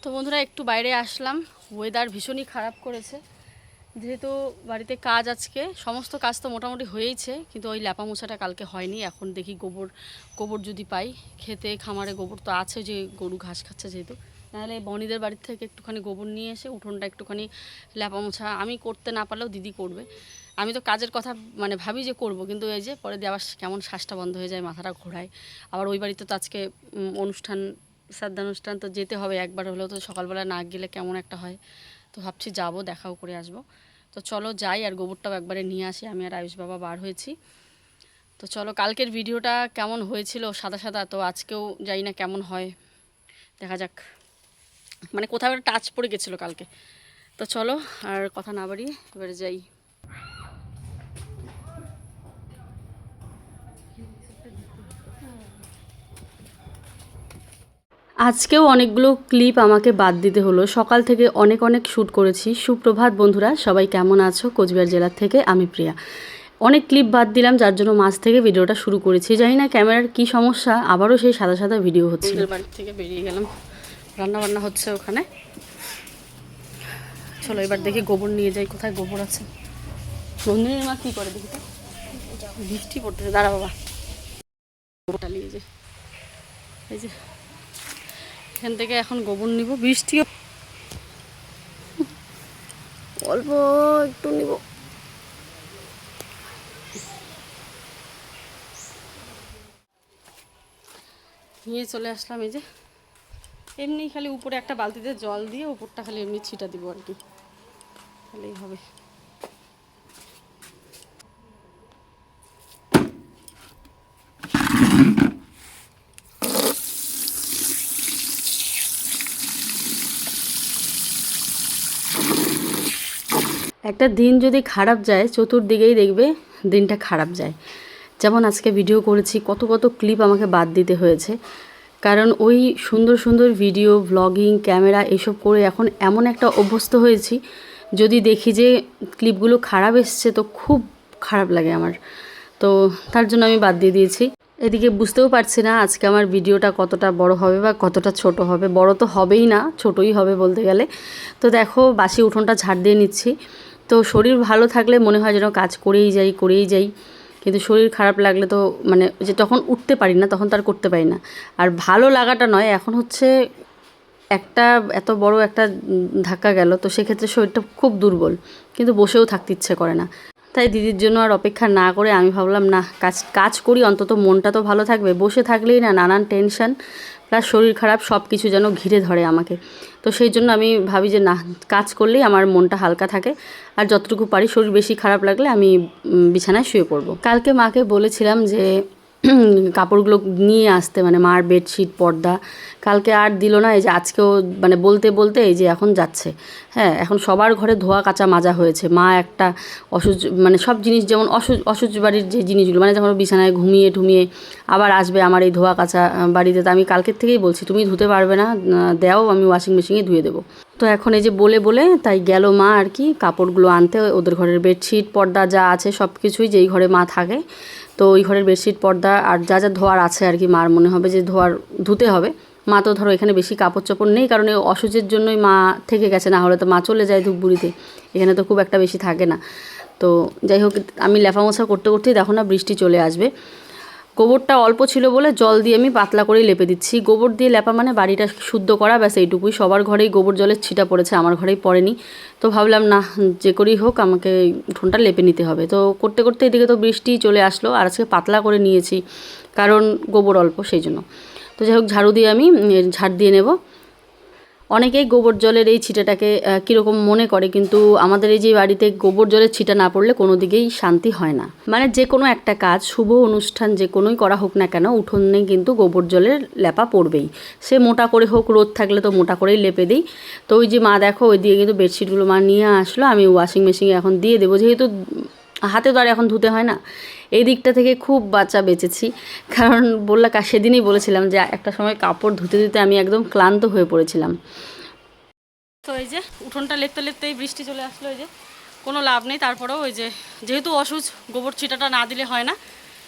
তো বন্ধুরা একটু বাইরে আসলাম, ওয়েদার ভীষণই খারাপ করেছে। যেহেতু বাড়িতে কাজ আজকে সমস্ত কাজ তো মোটামুটি হয়েইছে, কিন্তু ওই ল্যাপা মোছাটা কালকে হয়নি। এখন দেখি গোবর যদি পাই, খেতে খামারে গোবর তো আছে, যে গরু ঘাস খাচ্ছে যেহেতু, নাহলে বনিদের বাড়ির থেকে একটুখানি গোবর নিয়ে এসে উঠোনটা একটুখানি ল্যাপা মোছা আমি করতে না পারলেও দিদি করবে। আমি তো কাজের কথা মানে ভাবি যে করব, কিন্তু এই যে পরে দিয়ে আবার কেমন শ্বাসটা বন্ধ হয়ে যায়, মাথাটা ঘোরায়। আবার ওই বাড়িতে তো আজকে অনুষ্ঠান, শ্রাদ্ধানুষ্ঠান তো যেতে হবে, একবার হলেও তো সকালবেলা না গেলে কেমন একটা হয়। তো ভাবছি যাবো, দেখাও করে আসবো। তো চলো যাই, আর গোবরটাও একবারে নিয়ে আসি। আমি আর আয়ুষ বাবা বার হয়েছি। তো চলো, কালকের ভিডিওটা কেমন হয়েছিল সাদা সাদা, তো আজকেও যাই না কেমন হয়, দেখা যাক। মানে কোথাও একটা টাচ পড়ে গেছিলো কালকে। তো চলো আর কথা না বাড়িয়ে এবারে যাই। আজকেও অনেকগুলো ক্লিপ আমাকে বাদ দিতে হলো। সকাল থেকে অনেক শ্যুট করেছি। সুপ্রভাত বন্ধুরা, সবাই কেমন আছো? কোচবিহার জেলার থেকে আমি প্রিয়া। অনেক ক্লিপ বাদ দিলাম, যার জন্য মাঝ থেকে ভিডিওটা শুরু করেছি। জানি না ক্যামেরার কি সমস্যা, আবারও সেই সাদা সাদা ভিডিও হচ্ছে। বাড়ির থেকে বেরিয়ে গেলাম, রান্না বান্না হচ্ছে ওখানে। চলো এবার দেখি গোবর নিয়ে যাই, কোথায় গোবর আছে। নন্দিনীর মা কী করে দেখি তো, বৃষ্টি পড়তেছে, দাঁড়া বাবা। গোবরটা নিয়ে যাই, এই যে এখান থেকে এখন গোবর নিব। বৃষ্টিও অল্প একটু নিব। নিয়ে চলে আসলাম। এই যে এমনি খালি উপরে একটা বালতিতে জল দিয়ে উপরটা খালি এমনি ছিটা দিব আর কি, তাহলেই হবে। একটা দিন যদি খারাপ যায়, চতুর্দিকেই দেখবে দিনটা খারাপ যায়। যেমন আজকে ভিডিও করেছি, কত ক্লিপ আমাকে বাদ দিতে হয়েছে, কারণ ওই সুন্দর সুন্দর ভিডিও, ব্লগিং, ক্যামেরা এসব করে এখন এমন একটা অভ্যস্ত হয়েছি, যদি দেখি যে ক্লিপগুলো খারাপ এসছে তো খুব খারাপ লাগে আমার। তো তার জন্য আমি বাদ দিয়ে দিয়েছি। এদিকে বুঝতেও পারছি না আজকে আমার ভিডিওটা কতটা বড় হবে বা কতটা ছোট হবে। বড় তো হবেই না, ছোটই হবে বলতে গেলে। তো দেখো, বাসি উঠোনটা ঝাড় দিয়ে নিচ্ছি। তো শরীর ভালো থাকলে মনে হয় যেন কাজ করেই যাই, কিন্তু শরীর খারাপ লাগলে তো মানে যে তখন উঠতে পারি না, তখন তার করতে পারি না। আর ভালো লাগাটা নয়, এখন হচ্ছে একটা এত বড় একটা ধাক্কা গেল, তো সেক্ষেত্রে শরীরটা খুব দুর্বল, কিন্তু বসেও থাকতে ইচ্ছে করে না। তাই দিদির জন্য আর অপেক্ষা না করে আমি ভাবলাম না, কাজ করি, অন্তত মনটা তো ভালো থাকবে। বসে থাকলেই না নানান টেনশন প্লাস শরীর খারাপ সব কিছু যেন ঘিরে ধরে আমাকে। তো সেই জন্য আমি ভাবি যে না, কাজ করলেই আমার মনটা হালকা থাকে। আর যতটুকু পারি, শরীর বেশি খারাপ লাগলে আমি বিছানায় শুয়ে পড়বো। কালকে মাকে বলেছিলাম যে কাপড়গুলো নিয়ে আসতে, মানে মার বেডশিট, পর্দা। কালকে আর দিল না। এই যে আজকেও মানে বলতে এই যে এখন যাচ্ছে। হ্যাঁ, এখন সবার ঘরে ধোয়া কাচা মাজা হয়েছে। মা একটা মানে সব জিনিস, যেমন অসুচ বাড়ির যে জিনিসগুলো, মানে যখন বিছানায় ঘুমিয়ে ঠুমিয়ে আবার আসবে আমার এই ধোয়া কাচা বাড়িতে, তো আমি কালকের থেকেই বলছি তুমি ধুতে পারবে না, দাও আমি ওয়াশিং মেশিনে ধুয়ে দেবো। তো এখন এই যে বলে তাই গেল মা আর কি কাপড়গুলো আনতে। ওদের ঘরের বেডশিট, পর্দা যা আছে সব কিছুই, যেই ঘরে মা থাকে, তো ওই ঘরের বেডশিট, পর্দা আর যা ধোয়ার আছে আর কি, মার মনে হবে যে ধুতে হবে। মা তো ধরো এখানে বেশি কাপড় চোপড় নেই, কারণ এই অসুচের জন্যই মা থেকে গেছে, না হলে তো মা চলে যায় ধূপগুড়িতে, এখানে তো খুব একটা বেশি থাকে না। তো যাই হোক, আমি লেফা মোছা করতেই দেখো না বৃষ্টি চলে আসবে। গোবরটা অল্প ছিল বলে জল দিয়ে আমি পাতলা করেই লেপে দিচ্ছি। গোবর দিয়ে লেপা মানে বাড়িটা শুদ্ধ করা, ব্যাস এইটুকুই। সবার ঘরেই গোবর জলের ছিটা পড়েছে, আমার ঘরেই পড়েনি। তো ভাবলাম না, যে করেই হোক আমাকে উঠোনটা লেপে নিতে হবে। তো করতে এদিকে তো বৃষ্টি চলে আসলো, আর আজকে পাতলা করে নিয়েছি কারণ গোবর অল্প, সেই জন্য। তো যাই হোক, ঝাড়ু দিয়ে আমি ঝাড় দিয়ে নেব। অনেকেই গোবর জলের এই ছিটাটাকে কীরকম মনে করে, কিন্তু আমাদের এই যে বাড়িতে গোবর জলের ছিটা না পড়লে কোনো দিকেই শান্তি হয় না। মানে যে কোনো একটা কাজ, শুভ অনুষ্ঠান যে কোনোই করা হোক না কেন, উঠোনে কিন্তু গোবর জলের লেপা পড়বেই। সে মোটা করে হোক, রোদ থাকলে তো মোটা করেই লেপে দিই। তো ওই যে মা দেখো, ওই দিয়ে কিন্তু বেডশিটগুলো মা নিয়ে আসলো, আমি ওয়াশিং মেশিনে এখন দিয়ে দেবো, যেহেতু হাতে তো আর এখন ধুতে হয় না। এই দিকটা থেকে খুব বাচ্চা বেঁচেছি, কারণ সেদিনই বলেছিলাম যে একটা সময় কাপড় ধুতে আমি একদম ক্লান্ত হয়ে পড়েছিলাম। তো এই যে উঠোনটা লেপতেই বৃষ্টি চলে আসলো। এই যে কোনো লাভ নেই, তারপরেও ওই যে যেহেতু অসুচ, গোবর ছিটাটা না দিলে হয় না।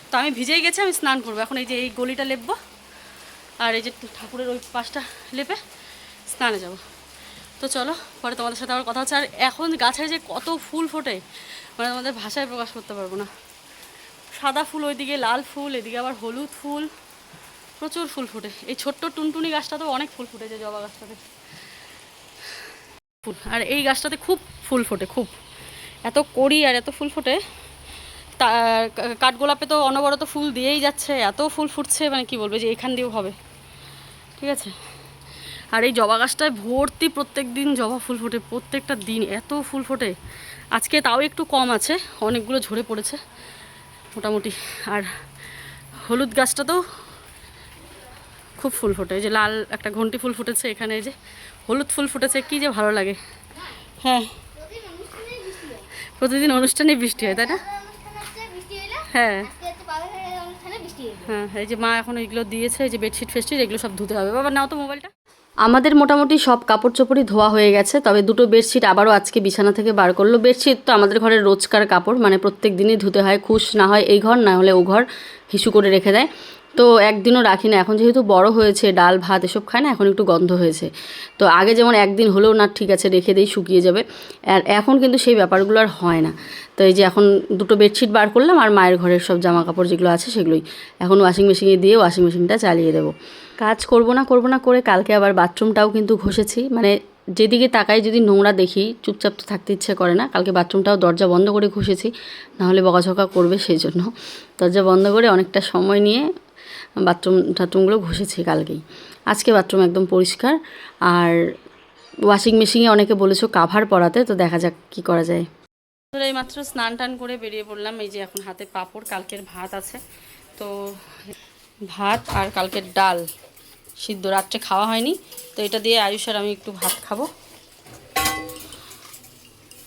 তো আমি ভিজেই গেছি, আমি স্নান করবো এখন। এই যে এই গলিটা লেপবো, আর এই যে ঠাকুরের ওই পাশটা লেপে স্নানে যাব। তো চলো পরে তোমাদের সাথে আবার কথা হচ্ছে। আর এখন গাছে যে কত ফুল ফোটে মানে তোমাদের ভাষায় প্রকাশ করতে পারবো না। সাদা ফুল, ওইদিকে লাল ফুল, এদিকে আবার হলুদ ফুল, প্রচুর ফুল ফোটে। এই ছোট্ট টুনটুনি গাছটাতেও অনেক ফুল ফুটেছে, জবা গাছটাতে ফুল। আর এই গাছটাতে খুব ফুল ফোটে, খুব এত কড়ি আর এত ফুল ফোটে। তা কাঠগোলাপে তো অনবরত ফুল দিয়েই যাচ্ছে, এত ফুল ফুটছে মানে কি বলবো, যে এখান দিয়েও হবে, ঠিক আছে। আর এই জবা গাছটায় ভর্তি প্রত্যেক দিন জবা ফুল ফোটে, প্রত্যেকটা দিন এত ফুল ফোটে। আজকে তাও একটু কম আছে, অনেকগুলো ঝরে পড়েছে মোটামুটি। আর হলুদ গাছটাতেও খুব ফুল ফোটে, এই যে লাল একটা ঘন্টি ফুল ফুটেছে এখানে, এই যে হলুদ ফুল ফুটেছে, কি যে ভালো লাগে। হ্যাঁ, প্রতিদিন অনুষ্ঠানে বৃষ্টি হয়, তাই না? হ্যাঁ হ্যাঁ, এই যে মা এখন এইগুলো দিয়েছে, এই যে বেডশিট ফেডশিট এগুলো সব ধুতে হবে। বাবা নাও তো মোবাইলটা। আমাদের মোটামুটি সব কাপড় চোপড়ই ধোয়া হয়ে গেছে, তবে দুটো বেডশিট আবারও আজকে বিছানা থেকে বার করলো। বেডশিট তো আমাদের ঘরের রোজকার কাপড়, মানে প্রত্যেক দিনই ধুতে হয়, খুশ না হয় এই ঘর, না হলে ও ঘর হিসু করে রেখে দেয়। তো একদিনও রাখি না, এখন যেহেতু বড় হয়েছে, ডাল ভাত এসব খায় না, এখন একটু গন্ধ হয়েছে। তো আগে যেমন একদিন হলেও না ঠিক আছে রেখে দিই, শুকিয়ে যাবে, আর এখন কিন্তু সেই ব্যাপারগুলো আর হয় না। তো এই যে এখন দুটো বেডশিট বার করলাম, আর মায়ের ঘরের সব জামা কাপড় যেগুলো আছে সেগুলোই এখন ওয়াশিং মেশিনে দিয়ে ওয়াশিং মেশিনটা চালিয়ে দেবো। কাজ করব না করে কালকে আবার বাথরুমটাও কিন্তু ঘষেছি, মানে যেদিকে তাকাই যদি নোংরা দেখি চুপচাপ তো থাকতে ইচ্ছে করে না। কালকে বাথরুমটাও দরজা বন্ধ করে ঘষেছি, নাহলে বকাঝকা করবে, সেই জন্য দরজা বন্ধ করে অনেকটা সময় নিয়ে টাথরুমগুলো ঘষেছি কালকেই। আজকে বাথরুম একদম পরিষ্কার। আর ওয়াশিং মেশিনে অনেকে বলেছো কাভার পরাতে, তো দেখা যাক কি করা যায়। এই মাত্র স্নান টান করে বেরিয়ে পড়লাম। এই যে এখন হাতে পাঁপড়, কালকের ভাত আছে, তো ভাত আর কালকের ডাল সিদ্ধ রাত্রে খাওয়া হয়নি, তো এটা দিয়ে আয়ুষ আর আমি একটু ভাত খাবো।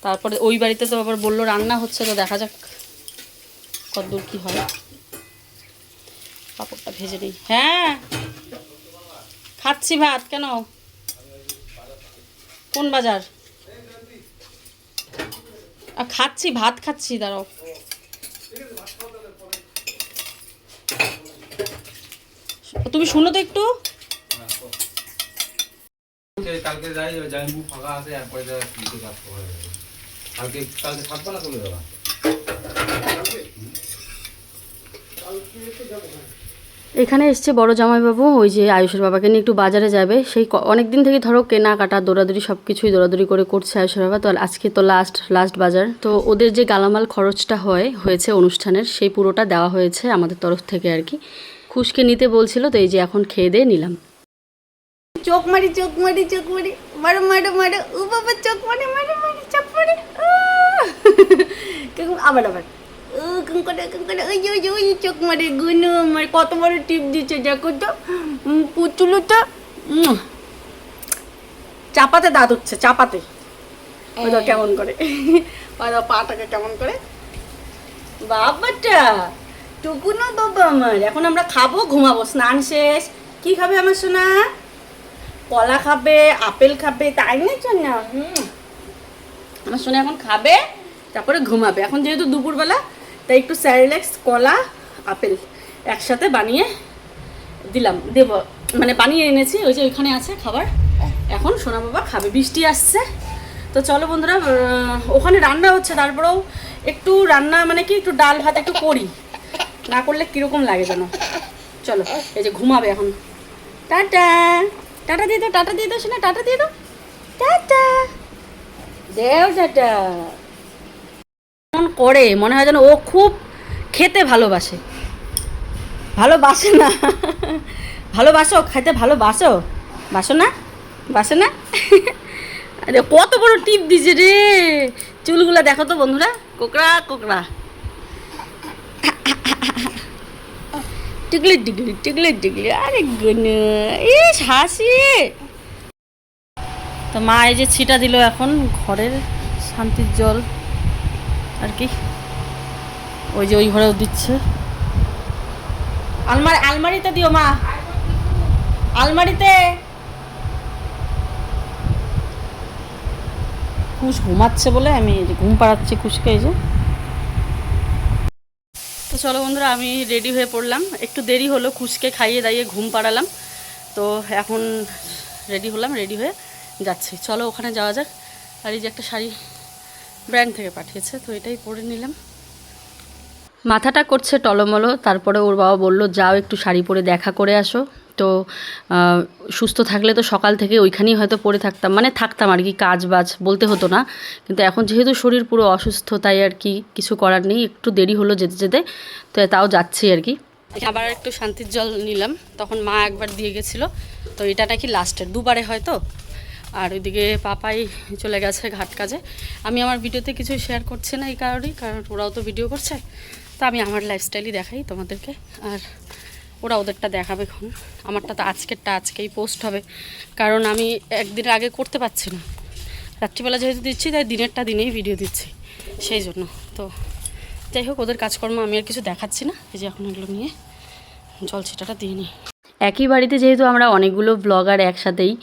তারপরে ওই বাড়িতে তো আবার বললো রান্না হচ্ছে, তো দেখা যাক কতদূর কী হয়। পাঁপড়টা ভেজে নিই। হ্যাঁ খাচ্ছি ভাত। কেন? কোন বাজার? খাচ্ছি ভাত খাচ্ছি, দাঁড়াও। তুমি শুনো তো একটু। কালকে যাই জাইম্বু ফাঁকা আছে, একবার কালকে থাকবো না, চলে যাবা। এখানে এসছে বড় জামাইবাবু, ওই যে আয়ুষের বাবাকে নিয়ে একটু বাজারে যাবে। সেই অনেক দিন থেকে ধরো কেনাকাটা দৌড়াদৌড়ি সব কিছুই দৌড়াদৌড়ি করে করছে আয়ুষের বাবা। তো আজকে তো লাস্ট বাজার, তো ওদের যে গালামাল খরচটা হয়েছে অনুষ্ঠানের, সেই পুরোটা দেওয়া হয়েছে আমাদের তরফ থেকে আর কি। খুশকে নিতে বলছিল, তো এই যে এখন খেয়ে দিয়ে নিলাম। চোখ মারি মারো মারো মারো, ও বাবা চোখ মারি মারো মারি চোখ মারি, আবার ও করে ওই চোখ মারে গুনো আমার, কত বড় টিপ দিচ্ছে দেখো তো, পুতুলুটা চাপাতে দাঁত উঠছে, চাপাতে। ওই তো কেমন করে, ওই তো পাটাকে কেমন করে, বাবাটা টুকুনো বাবা আমার। এখন আমরা খাবো, ঘুমাবো, স্নান শেষ। কি খাবে আমার সোনা? কলা খাবে, আপেল খাবে, তাই না না? আমার সোনা এখন খাবে, তারপরে ঘুমাবে। এখন যেহেতু দুপুরবেলা, তাই একটু স্যারিল্যাক্স, কলা, আপেল একসাথে বানিয়ে দেবো, মানে বানিয়ে এনেছি, ওই যে ওইখানে আছে খাবার। এখন সোনা বাবা খাবে, বৃষ্টি আসছে। তো চলো বন্ধুরা, ওখানে রান্না হচ্ছে, তারপরেও একটু রান্না মানে কি একটু ডাল ভাত একটু করি, না করলে কীরকম লাগে যেন। চলো, এই যে ঘুমাবে এখন। টাটা টাটা দিয়ে দাও, টাটা দিয়ে দাও শোনা, টাটা দিয়ে দাও, টাটা দেও, টাটা। মন করে মনে হয় যেন ও খুব খেতে ভালোবাসে না? ভালোবাসো, খেতে ভালোবাসো, বাসো না? আরে কত বড় টিপ দিছে রে, চুলগুলা দেখো তো বন্ধুরা, কোকড়া টিকলি। আরে গুনু, ইস হাসি। তো মা এই যে ছিটা দিল এখন ঘরের শান্তির জল আর কি, ওই যে ওই ঘরেও দিচ্ছে। আলমারিতে দিও মা, আলমারিতে। খুশ ঘুমাচ্ছে বলে আমি ঘুম পাড়াচ্ছি খুশকে, এই যে। তো চলো বন্ধুরা, আমি রেডি হয়ে পড়লাম, একটু দেরি হলো, খুশকে খাইয়ে দাইয়ে ঘুম পাড়ালাম। তো এখন রেডি হলাম, রেডি হয়ে যাচ্ছি। চলো ওখানে যাওয়া যাক। আর এই যে একটা শাড়ি ব্র্যান্ড থেকে পাঠিয়েছে, তো এটাই পরে নিলাম। মাথাটা করছে টলমলো, তারপরে ওর বাবা বলল যাও একটু শাড়ি পরে দেখা করে আসো। তো সুস্থ থাকলে তো সকাল থেকে ওইখানেই হয়তো পরে থাকতাম, মানে থাকতাম আর কি, কাজ বাজ বলতে হতো না। কিন্তু এখন যেহেতু শরীর পুরো অসুস্থ, তাই আর কি কিছু করার নেই, একটু দেরি হলো যেতে যেতে, তো তাও যাচ্ছি আর কি। আবার একটু শান্তির জল নিলাম, তখন মা একবার দিয়ে গেছিলো, তো এটা নাকি লাস্টের, দুবারে হয়তো। আর ওইদিকে পাপাই চলে গেছে ঘাট কাজে। আমি আমার ভিডিওতে কিছু শেয়ার করছি না এই কারণেই, কারণ ওরাও তো ভিডিও করছে, তো আমি আমার লাইফস্টাইলই দেখাই তোমাদেরকে, আর ওরা ওদেরটা দেখাবে এখন। আমারটা তো আজকেই পোস্ট হবে, কারণ আমি একদিনের আগে করতে পারছি না, রাত্রিবেলা যেহেতু দিচ্ছি তাই দিনেই ভিডিও দিচ্ছি, সেই জন্য। তো যাই হোক, ওদের কাজকর্ম আমি আর কিছু দেখাচ্ছি না। এই যে এখন এগুলো নিয়ে জল ছিটাটা দিয়ে নিই। একই বাড়িতে যেহেতু আমরা অনেকগুলো ব্লগার একসাথেই,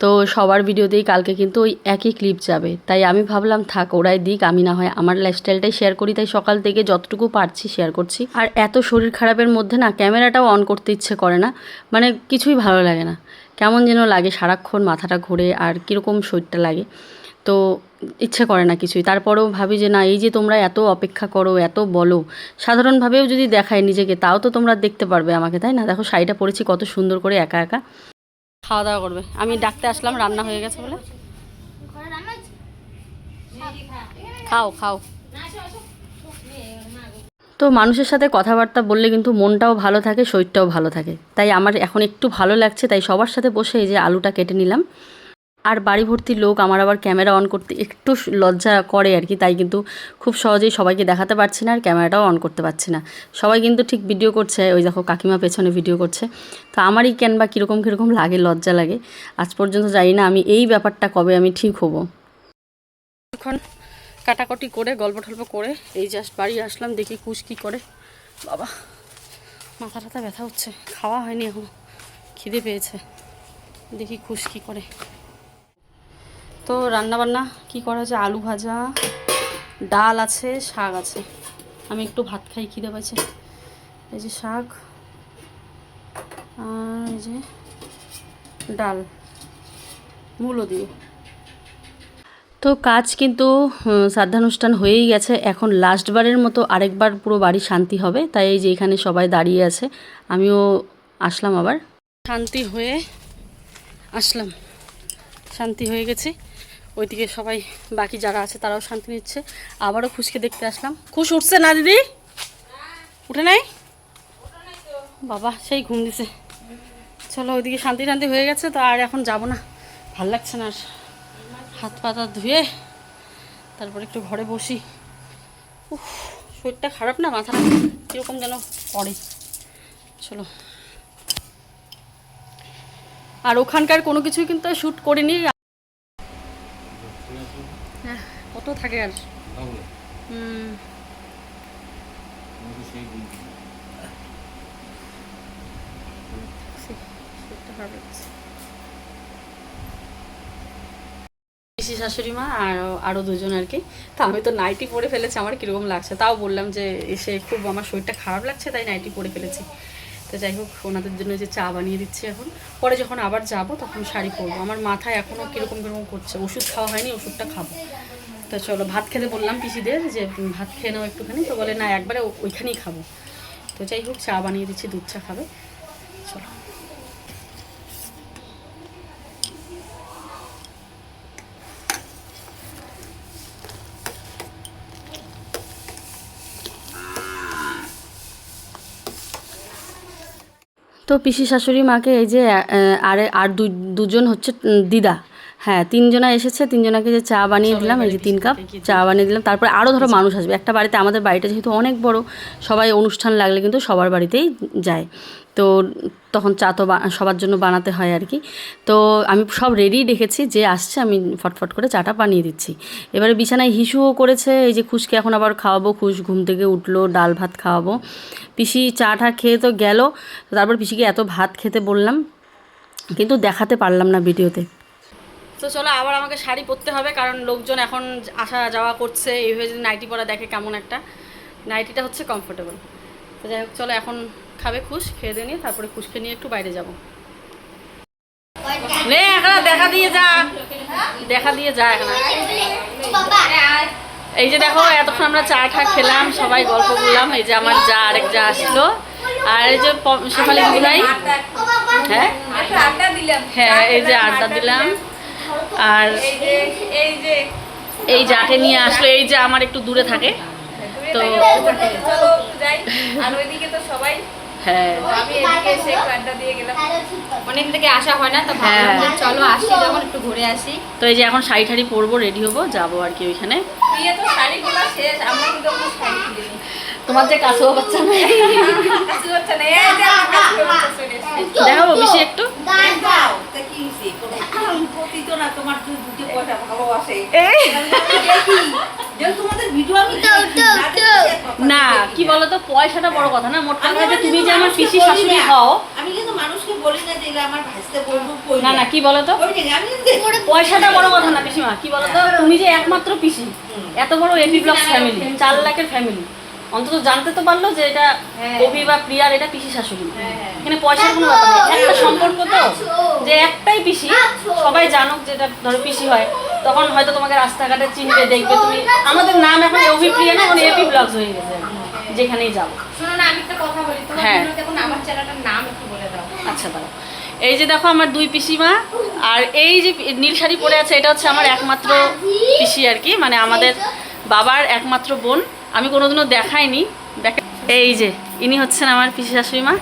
তো সবার ভিডিওতেই কালকে কিন্তু ওই একই ক্লিপ যাবে, তাই আমি ভাবলাম থাক ওরাই দিক, আমি না হয় আমার লাইফস্টাইলটাই শেয়ার করি। তাই সকাল থেকে যতটুকু পারছি শেয়ার করছি। আর এত শরীর খারাপের মধ্যে না ক্যামেরাটাও অন করতে ইচ্ছে করে না, মানে কিছুই ভালো লাগে না, কেমন যেন লাগে, সারাক্ষণ মাথাটা ঘোরে আর কীরকম শরীরটা লাগে, তো ইচ্ছে করে না কিছুই। তারপরেও ভাবি যে না, এই যে তোমরা এত অপেক্ষা করো, এত বলো, সাধারণভাবেও যদি দেখায় নিজেকে, তাও তো তোমরা দেখতে পারবে আমাকে, তাই না? দেখো শাড়িটা পরেছি কত সুন্দর করে, একা একা খাওয়া দাওয়া করবে। আমি ডাকতে আসলাম, রান্না হয়ে গেছে বলে। খাও খাও। তো মানুষের সাথে কথাবার্তা বললে কিন্তু মনটাও ভালো থাকে, শরীরটাও ভালো থাকে। তাই আমার এখন একটু ভালো লাগছে, তাই সবার সাথে বসে এই যে আলুটা কেটে নিলাম। আর বাড়ি ভর্তি লোক, আমার আবার ক্যামেরা অন করতে একটু লজ্জা করে আর কি, তাই কিন্তু খুব সহজেই সবাইকে দেখাতে পারছি না, আর ক্যামেরাটাও অন করতে পারছি না। সবাই কিন্তু ঠিক ভিডিও করছে, ওই দেখো কাকিমা পেছনে ভিডিও করছে। তো আমারই কেন বা কীরকম লাগে, লজ্জা লাগে। আজ পর্যন্ত জানি না আমি এই ব্যাপারটা কবে আমি ঠিক হব। এখন কাটাকুটি করে গল্প টল্প করে এই জাস্ট বাড়ি আসলাম, দেখি কুশ কী করে। বাবা মাথা টাথা ব্যথা হচ্ছে, খাওয়া হয়নি এখন, খিদে পেয়েছে, দেখি কুশ কী করে। তো রান্নাবান্না কি করা হয়েছে, আলু ভাজা, ডাল আছে, শাক আছে। আমি একটু ভাত খাই, খিদে পাইছে। এই যে শাক আর এই যে ডাল মূলো দিয়ে। তো কাজ কিন্তু শ্রাদ্ধানুষ্ঠান হয়েই গেছে, এখন লাস্টবারের মতো আরেকবার পুরো বাড়ি শান্তি হবে। তাই এই যে এখানে সবাই দাঁড়িয়ে আছে, আমিও আসলাম, আবার শান্তি হয়ে আসলাম, শান্তি হয়ে গেছি। ওইদিকে সবাই বাকি যারা আছে তারাও শান্তি নিচ্ছে। আবারও খুশকে দেখতে আসলাম। খুশ উঠছে না দিদি? উঠে নাই বাবা, সেই ঘুম দিছে। চলো ওইদিকে শান্তি হয়ে গেছে, তো আর এখন যাব না, ভাল লাগছে না আর। হাত পাতা ধুয়ে তারপর একটু ঘরে বসি। উফ, শরীরটা খারাপ না, মাথাটা কীরকম যেন পড়ে। চলো। আর ওখানকার কোনো কিছুই কিন্তু শ্যুট করিনি। কত থাকে আর। পিসি শাশুড়ি মা আর আরও দুজন আর কি। তো আমি তো নাইটি পরে ফেলেছি, আমার কীরকম লাগছে তাও বললাম যে এসে খুব আমার শরীরটা খারাপ লাগছে, তাই নাইটি পরে ফেলেছি। তো যাই হোক, ওনাদের জন্য যে চা বানিয়ে দিচ্ছি এখন, পরে যখন আবার যাব তখন শাড়ি পরবো। আমার মাথায় এখনও কীরকম করছে, ওষুধ খাওয়া হয়নি, ওষুধটা খাবো। তো চলো, ভাত খেতে বললাম পিসিদের যে ভাত খেয়ে নাও একটুখানি, তো বলে না একবারে ওইখানেই খাবো। তো যাই হোক, চা বানিয়ে দিচ্ছি, দুধ চা খাবে। চলো। তো পিসি শাশুড়ি মাকে এই যে আর দুজন হচ্ছে দিদা, হ্যাঁ তিনজনা এসেছে, তিনজনাকে যে চা বানিয়ে দিলাম, এই যে 3 কাপ চা বানিয়ে দিলাম। তারপরে আরও ধরো মানুষ আসবে একটা বাড়িতে, আমাদের বাড়িটা যেহেতু অনেক বড়, সবাই অনুষ্ঠান লাগলে কিন্তু সবার বাড়িতেই যায়, তো তখন চা তো সবার জন্য বানাতে হয় আর কি। তো আমি সব রেডি রেখেছি, যে আসছে আমি ফটফট করে চাটা বানিয়ে দিচ্ছি। এবারে বিছানায় হিসুও করেছে, এই যে খুশকে এখন আবার খাওয়াবো, খুশ ঘুম থেকে উঠলো, ডাল ভাত খাওয়াবো। পিসি চাটা খেয়ে তো গেল, তারপর পিসিকে এত ভাত খেতে বললাম, কিন্তু দেখাতে পারলাম না ভিডিওতে। তো চলো, আবার আমাকে শাড়ি পরতে হবে, কারণ লোকজন এখন আসা যাওয়া করছে, এইভাবে যদি নাইটি পরা দেখে কেমন একটা, নাইটিটা হচ্ছে কমফোর্টেবল। তো যাই হোক, চলো এখন খাবে খুশ, খেয়ে দিয়ে নিয়ে তারপরে খুশকে নিয়ে একটু বাইরে যাবো। নে এখন দেখা দিয়ে যা, দেখা দিয়ে যা এখন। এই যে দেখো এতক্ষণ আমরা চা ঠা খেলাম, সবাই গল্প করলাম। এই যে আমার যা আরেক যা আসলো, আর এই যে শেফালি দিদিভাই, হ্যাঁ হ্যাঁ এই যে আড্ডা দিলাম। আর এই যাকে নিয়ে আসলো, এই যে আমার একটু দূরে থাকে তো আর ওইদিকে তো সবাই, হ্যাঁ আমি এদিকে এসে একটু আড্ডা দিয়ে গেলাম। অনেক থেকে আসা হয় না, তো হ্যাঁ। ভাবলাম যে চলো আসি যখন একটু ঘুরে আসি। তো এই যে এখন শাড়ি ঠাড়ি পরবো, রেডি হবো, যাবো আর কি ওইখানে। বিয়ে তো শাড়িগুলো শেষ, আমরা কিন্তু কোনো শাড়ি কিনিনি। তোমার যে কাছেও বাচ্চা নেই, কিছু হচ্ছে না, এই যে আমার কাছে বাচ্চা চলে এসেছে। দেখাবো বেশি একটু। দাও, তা কি হইছে? প্রতি তো না তোমার দুটো পয়সা ভালোবাসে। দেখি, যে তোমাদের ভিডিও আমি না কি বলতো, পয়সাটা বড় কথা না, মোট কথা যে তুমি যে আমার পিসি শাশুড়ি হও। আমি কিন্তু মানুষকে বলি না যে আমার ভাইস্তে বলবো কই না না কি বলতো, আমি পয়সাটা বড় কথা না পিসিমা, কি বলতো তুমি যে একমাত্র পিসি, এত বড় এপি ব্লগস ফ্যামিলি, 4 লাখের ফ্যামিলি, অন্তত জানতে তো পারলো যে এটা কবি বা প্রিয়ার এটা পিসি শাশুড়ি। এখানে পয়সার কোনো ব্যাপার নেই, একটা সম্পর্ক তো, যে একটাই পিসি, সবাই জানুক যে এটা ধরো পিসি হয়, তখন হয়তো তোমাকে রাস্তাঘাটে চিনবে, দেখবে তুমি। আমাদের নাম এখন অভি প্রিয়া না, এখন এপি ব্লগস হয়ে গেছে, যেখানেই যাবো। শোনো না, আমি একটা কথা বলি, তোমার হ্যাঁ। ভিডিওতে এখন আমার চ্যানেলটার নাম একটু বলে দাও। আচ্ছা দাঁড়াও, এই যে দেখো আমার 2 পিসিমা, আর এই যে নীল শাড়ি পরে আছে এটা হচ্ছে আমার একমাত্র পিসি আর কি, মানে আমাদের বাবার একমাত্র বোন। আমি কোনোদিনও দেখাইনি। এই যে ইনি হচ্ছেন আমার পিসি শাশুড়ি মা।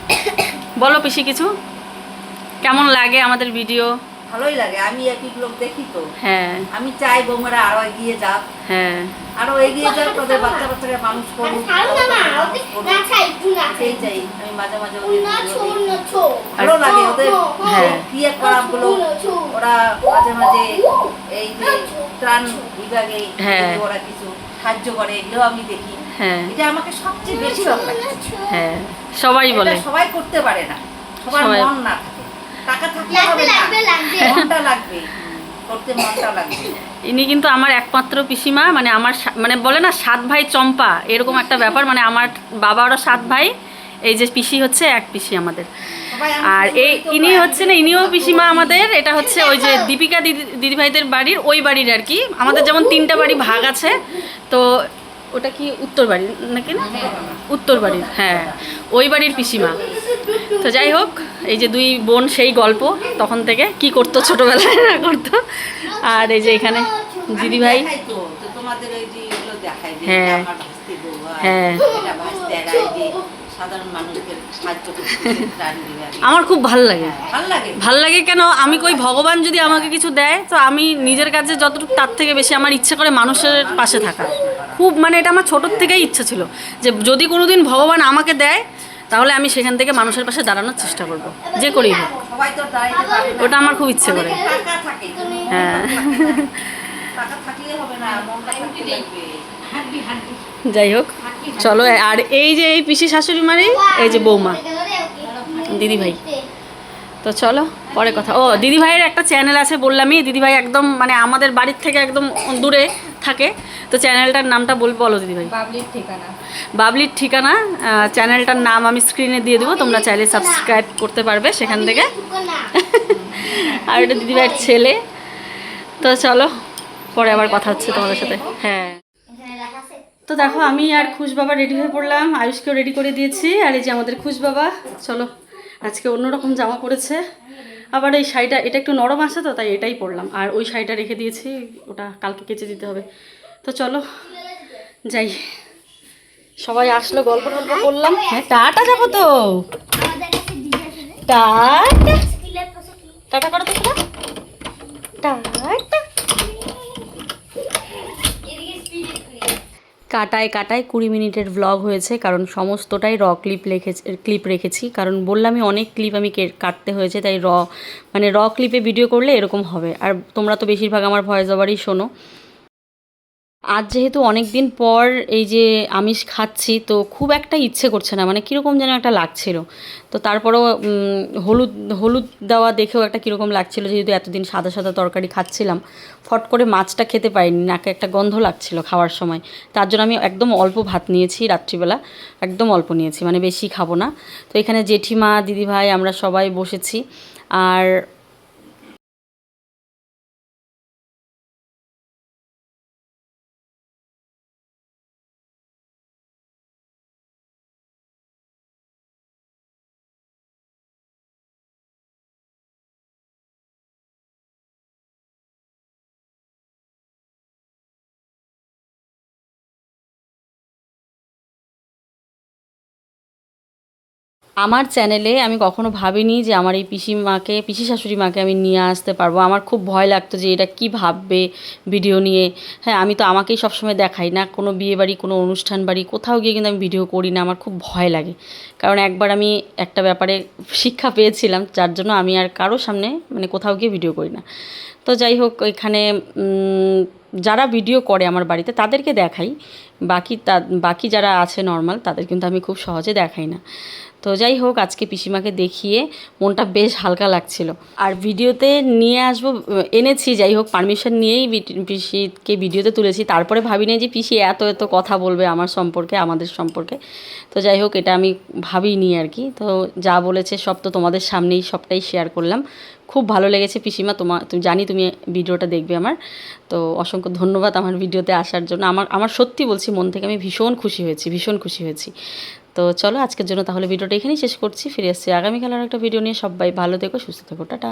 বলো পিসি কিছু, কেমন লাগে আমাদের ভিডিও? ভালোই লাগে, আমি একই ব্লগ দেখি তো। হ্যাঁ আমি চাই বৌমারা আরো এগিয়ে যাক, হ্যাঁ আরো এগিয়ে যাক, তাদের বাচ্চা বাচ্চাকে মানুষ করুক, সেই চাই। আমি মাঝে মাঝে ওদের video দেখি। ভালো লাগে ওদের হ্যাঁ। ক্রিয়েট করা গুলো, ওরা মাঝে মাঝে এই যে ত্রাণ বিভাগে হ্যাঁ। যদি ওরা কিছু সাহায্য করে, এগুলো আমি দেখি। হ্যাঁ এটা আমাকে সবচেয়ে বেশি ভালো লাগে। হ্যাঁ সবাই বলে। এটা সবাই করতে পারে না, সবার সবাই- মন না থাকে, টাকা থাকলে হবে না, মনটা লাগবে, করতে মনটা লাগবে। ইনি কিন্তু আমার একমাত্র পিসিমা, মানে আমার মানে বলে না 7 ভাই চম্পা, এরকম একটা ব্যাপার। মানে আমার বাবা ওরা 7 ভাই, এই যে পিসি হচ্ছে এক পিসি আমাদের। সবাই আর এই ইনি হচ্ছে না, ইনিও পিসিমা আমাদের। এটা হচ্ছে ওই যে দীপিকা দিদিভাইদের বাড়ির, ওই বাড়ির আর কি। আমাদের যেমন 3টা বাড়ি ভাগ আছে, তো ওটা কি উত্তর বাড়ি নাকি না, উত্তর বাড়ির, হ্যাঁ ওই বাড়ির পিসিমা। তো যাই হোক, এই যে 2 বোন সেই গল্প তখন থেকে কি করতো ছোটবেলায় না করতো। আর এই যে এখানে দিদিভাই, দেখাই তো, তো তোমাদের ওই যে এগুলো দেখাই যে হ্যাঁ। এটা আমার ভাস্তি বউ, আর হ্যাঁ। এটা ভাস্তেরা, এই যে সাধারণ মানুষদের সাহায্য করতে ত্রাণ বিভাগে। আমার খুব ভাল লাগে। ভালো লাগে। ভাল লাগে কেন, আমি কই ভগবান যদি আমাকে কিছু দেয়, তো আমি নিজের কাছে যতটুকু তার থেকে বেশি আমার ইচ্ছে করে মানুষের পাশে থাকা। খুব মানে এটা আমার ছোটোর থেকেই ইচ্ছা ছিল যে যদি কোনো দিন ভগবান আমাকে দেয়, তাহলে আমি সেখান থেকে মানুষের পাশে দাঁড়ানোর চেষ্টা করব, যে করেই হোক। সবাই তো দাঁড়াইতে পারে না। ওটা আমার খুব ইচ্ছে করে। অনেকের টাকা থাকে, হ্যাঁ টাকা থাকলে হবে না, মনটা থাকতে লাগবে। যাই হোক চলো। আর এই যে এই পিসি শাশুড়ি মারি, এই যে বৌমা দিদিভাই। তো চলো পরে কথা। ও দিদিভাইয়ের একটা চ্যানেল আছে বললামই, দিদিভাই একদম মানে আমাদের বাড়ির থেকে একদম দূরে থাকে, তো চ্যানেলটার নামটা বলো দিদিভাই। বাবলির ঠিকানা। বাবলির ঠিকানা, চ্যানেলটার নাম আমি স্ক্রিনে দিয়ে দেবো, তোমরা চাইলে সাবস্ক্রাইব করতে পারবে সেখান থেকে। আর এটা দিদিভাইয়ের ছেলে। তো চলো পরে আবার কথা হচ্ছে তোমাদের সাথে। হ্যাঁ তো দেখো আমি আর খুশ বাবা রেডি হয়ে পড়লাম, আয়ুষকেও রেডি করে দিয়েছি। আর এই যে আমাদের খুশ বাবা, চলো আজকে অন্যরকম জামা পরেছে। আবার এই শাড়িটা, এটা একটু নরম আছে তো তাই এটাই পরলাম। আর ওই শাড়িটা রেখে দিয়েছি, ওটা কালকে কেচে দিতে হবে। তো চলো যাই, সবাই আসলো, গল্প টল্প করলাম। হ্যাঁ টাটা যাবো তো, টাটা টাটা করো তো টাটা। কাটায় কাটায় 20 মিনিটের ভ্লগ হয়েছে, কারণ সমস্তটাই ক্লিপ রেখেছি। কারণ বললামই অনেক ক্লিপ আমি কাটতে হয়েছে, তাই মানে ক্লিপে ভিডিও করলে এরকম হবে। আর তোমরা তো বেশিরভাগ আমার ভয়েস ওভারই শোনো। আজ যেহেতু অনেক দিন পর এই যে আমিষ খাচ্ছি, তো খুব একটা ইচ্ছে করছে না, মানে কীরকম যেন একটা লাগছিল। তো তারপরেও হলুদ দেওয়া দেখেও একটা কীরকম লাগছিল, যেহেতু এতদিন সাদা সাদা তরকারি খাচ্ছিলাম। ফট করে মাছটা খেতে পারিনি, নাকে একটা গন্ধ লাগছিল খাওয়ার সময়। তার জন্য আমি একদম অল্প ভাত নিয়েছি রাত্রিবেলা, একদম অল্প নিয়েছি, মানে বেশি খাবো না। তো এখানে জেঠিমা দিদিভাই আমরা সবাই বসেছি। আর আমার চ্যানেলে আমি কখনো ভাবিনি যে আমার এই পিসি শাশুড়ি মাকে আমি নিয়ে আসতে পারবো। আমার খুব ভয় লাগতো যে এটা কী ভাববে ভিডিও নিয়ে। হ্যাঁ, আমি তো আমাকেই সবসময় দেখাই না, কোনো বিয়েবাড়ি, কোনো অনুষ্ঠান বাড়ি, কোথাও গিয়ে কিন্তু আমি ভিডিও করি না। আমার খুব ভয় লাগে, কারণ একবার আমি একটা ব্যাপারে শিক্ষা পেয়েছিলাম, যার জন্য আমি আর কারোর সামনে মানে কোথাও গিয়ে ভিডিও করি না। তো যাই হোক, এখানে যারা ভিডিও করে আমার বাড়িতে তাদেরকে দেখাই, বাকি যারা আছে নর্মাল তাদের কিন্তু আমি খুব সহজে দেখাই না। তো যাই হোক, আজকে পিসিমাকে দেখিয়ে মনটা বেশ হালকা লাগছিল। আর ভিডিওতে নিয়ে আসবো এনেছি, যাই হোক পারমিশন নিয়েই পিসিকে ভিডিওতে তুলেছি। তারপরে ভাবিনি যে পিসি এত কথা বলবে আমার সম্পর্কে, আমাদের সম্পর্কে। তো যাই হোক, এটা আমি ভাবিনি আর কি। তো যা বলেছে সব তো তোমাদের সামনেই সবটাই শেয়ার করলাম। খুব ভালো লেগেছে পিসিমা, তুমি জানি তুমি ভিডিওটা দেখবে আমার। তো অসংখ্য ধন্যবাদ আমার ভিডিওতে আসার জন্য। আমার সত্যি বলছি, মন থেকে আমি ভীষণ খুশি হয়েছি। তো চলো, আজকের জন্য তাহলে ভিডিওটা এখানেই শেষ করছি। ফিরে আসছি আগামীকাল আর একটা ভিডিও নিয়ে। সবাই ভালো থেকো, সুস্থ থেকো, টাটা।